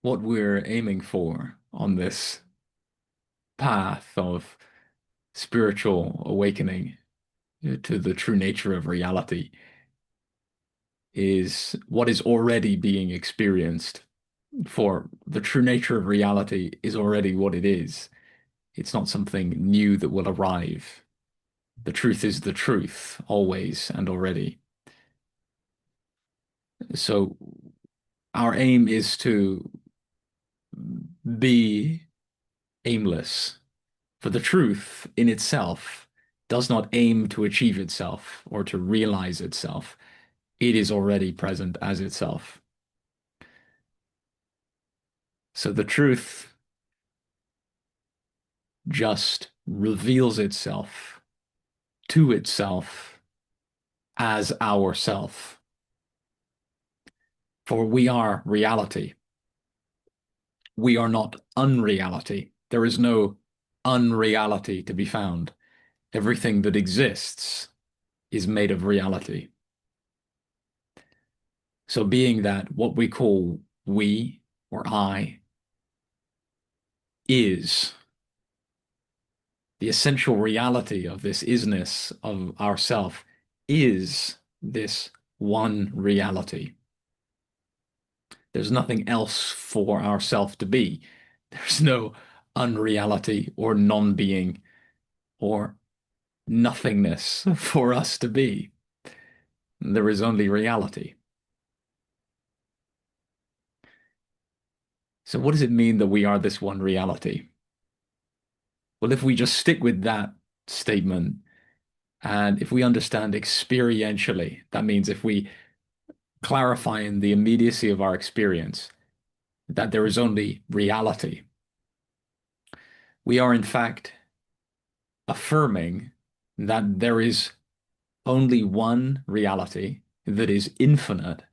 what we're aiming for on this path of spiritual awakening to the true nature of reality is what is already being experienced. For the true nature of reality is already what it is. It's not something new that will arrive. The truth is the truth, always and already. So our aim is to be aimless. For the truth in itself does not aim to achieve itself or to realize itself. It is already present as itself. So the truth just reveals itself to itself as ourself. For we are reality. We are not unreality. There is no unreality to be found. Everything that exists is made of reality. So being that what we call we or I is the essential reality of this isness of ourself is this one reality. There's nothing else for ourself to be. There's no unreality or non-being or nothingness for us to be. There is only reality. So what does it mean that we are this one reality? Well, if we just stick with that statement, and if we understand experientially, that means if we clarify in the immediacy of our experience that there is only reality, we are in fact affirming that there is only one reality that is infinite,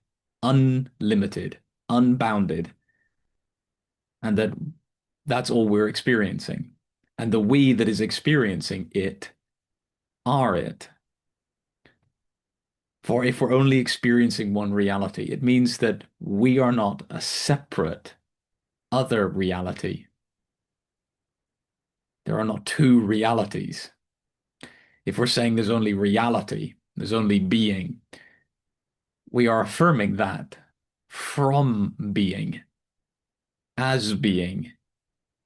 unlimited, unbounded, and that's all we're experiencing. And the we that is experiencing it are it. For if we're only experiencing one reality, it means that we are not a separate other reality. There are not two realities. If we're saying there's only reality, there's only being, we are affirming that from being, as being,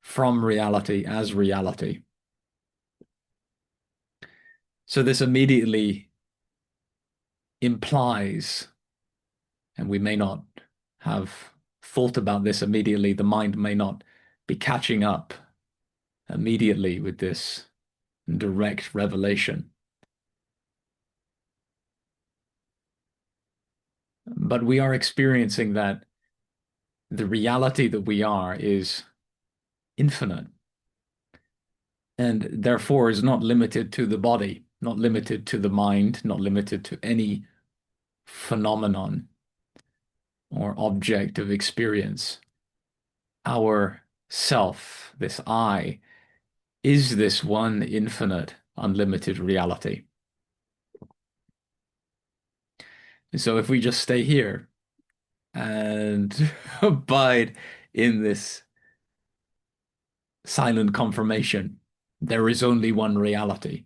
from reality as reality. So this immediately implies, and we may not have thought about this immediately, the mind may not be catching up immediately with this direct revelation. But we are experiencing that the reality that we are is infinite and therefore is not limited to the body, not limited to the mind, not limited to any phenomenon or object of experience. Our self, this I, is this one infinite, unlimited reality. So if we just stay here and abide in this silent confirmation, there is only one reality.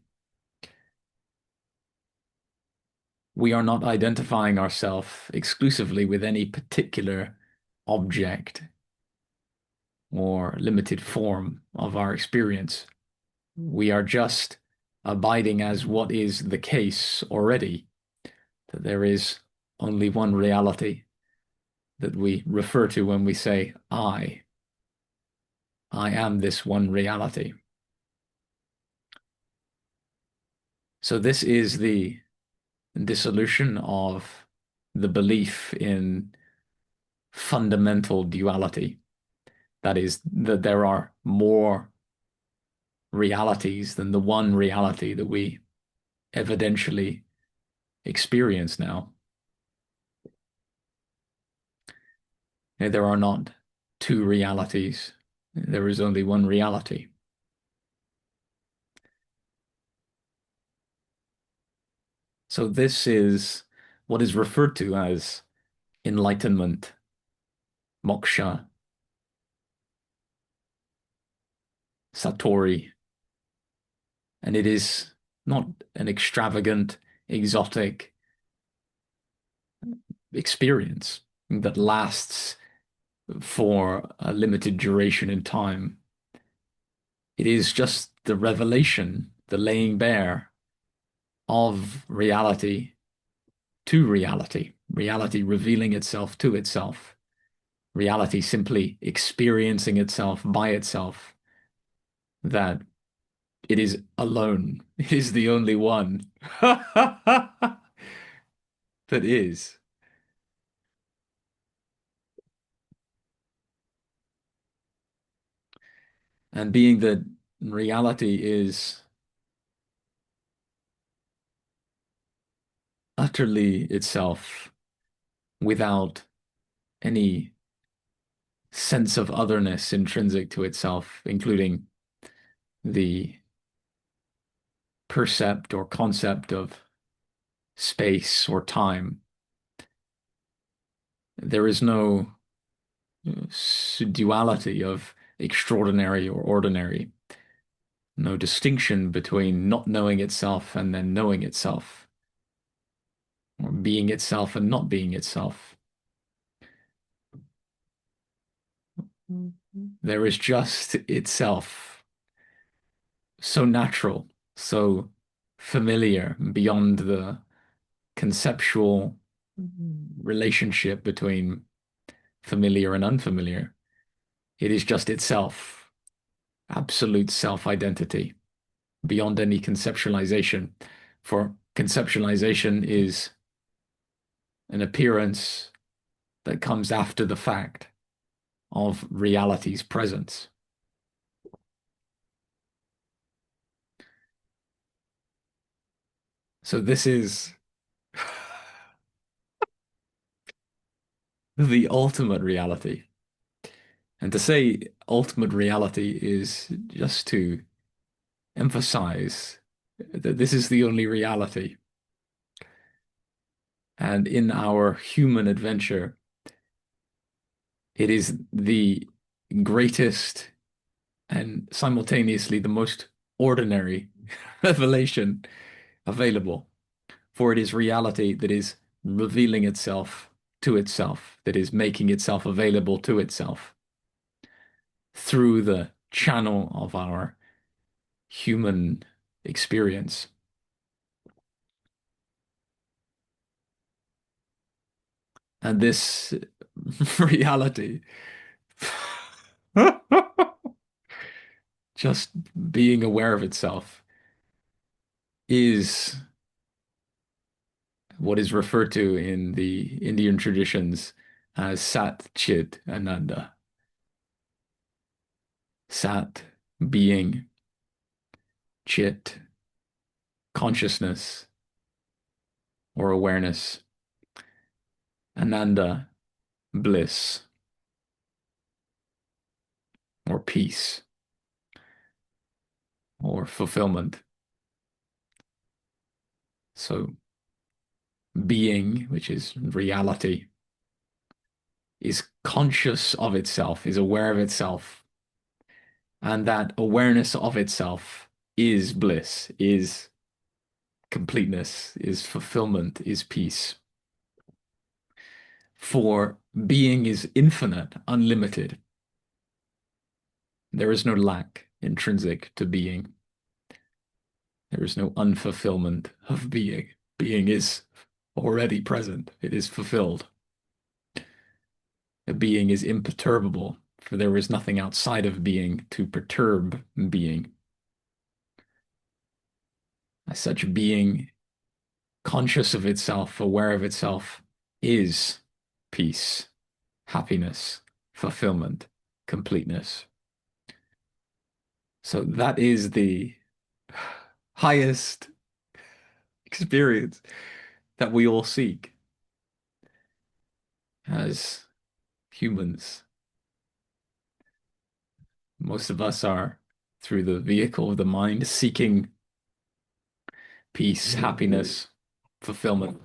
We are not identifying ourselves exclusively with any particular object or limited form of our experience. We are just abiding as what is the case already, that there is only one reality that we refer to when we say, I am this one reality. So this is the dissolution of the belief in fundamental duality. That is, that there are more realities than the one reality that we evidentially experience now. And there are not two realities. There is only one reality. So this is what is referred to as enlightenment, moksha, Satori, and it is not an extravagant, exotic experience that lasts for a limited duration in time. It is just the revelation, the laying bare of reality to reality, reality revealing itself to itself, reality simply experiencing itself by itself, that it is alone. It is the only one that is. And being that reality is utterly itself without any sense of otherness intrinsic to itself, including the percept or concept of space or time. There is no duality of extraordinary or ordinary, no distinction between not knowing itself and then knowing itself, or being itself and not being itself. There is just itself, so natural, so familiar, beyond the conceptual relationship between familiar and unfamiliar. It is just itself, absolute self-identity, beyond any conceptualization. For conceptualization is an appearance that comes after the fact of reality's presence. So this is the ultimate reality. And to say ultimate reality is just to emphasize that this is the only reality. And in our human adventure, it is the greatest and simultaneously the most ordinary revelation available. For it is reality that is revealing itself to itself, that is making itself available to itself through the channel of our human experience. And this reality, just being aware of itself, is what is referred to in the Indian traditions as Sat Chit Ananda. Sat, being, Chit, consciousness or awareness, Ananda, bliss or peace or fulfillment. So being, which is reality, is conscious of itself, is aware of itself, and that awareness of itself is bliss, is completeness, is fulfillment, is peace. For being is infinite, unlimited. There is no lack intrinsic to being. There is no unfulfillment of being. Being is already present. It is fulfilled. A being is imperturbable, for there is nothing outside of being to perturb being. As such, being conscious of itself, aware of itself, is peace, happiness, fulfillment, completeness. So that is the highest experience that we all seek as humans. Most of us are, through the vehicle of the mind, seeking peace, happiness, fulfillment.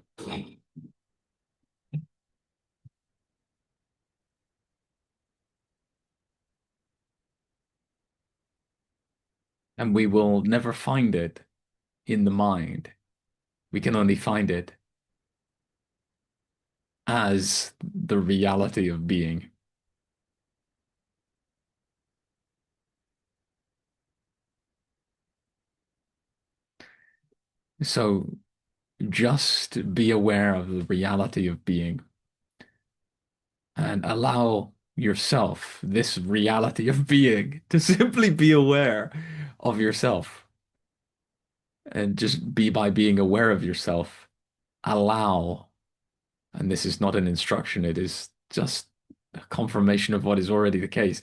and we will never find it in the mind. We can only find it as the reality of being. So just be aware of the reality of being and allow yourself, this reality of being, to simply be aware of yourself. And just be by being aware of yourself, allow, and this is not an instruction, it is just a confirmation of what is already the case,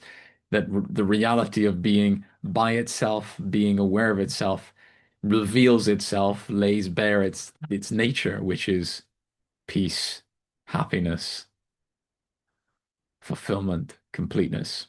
that the reality of being by itself, being aware of itself, reveals itself, lays bare its nature, which is peace, happiness, fulfillment, completeness.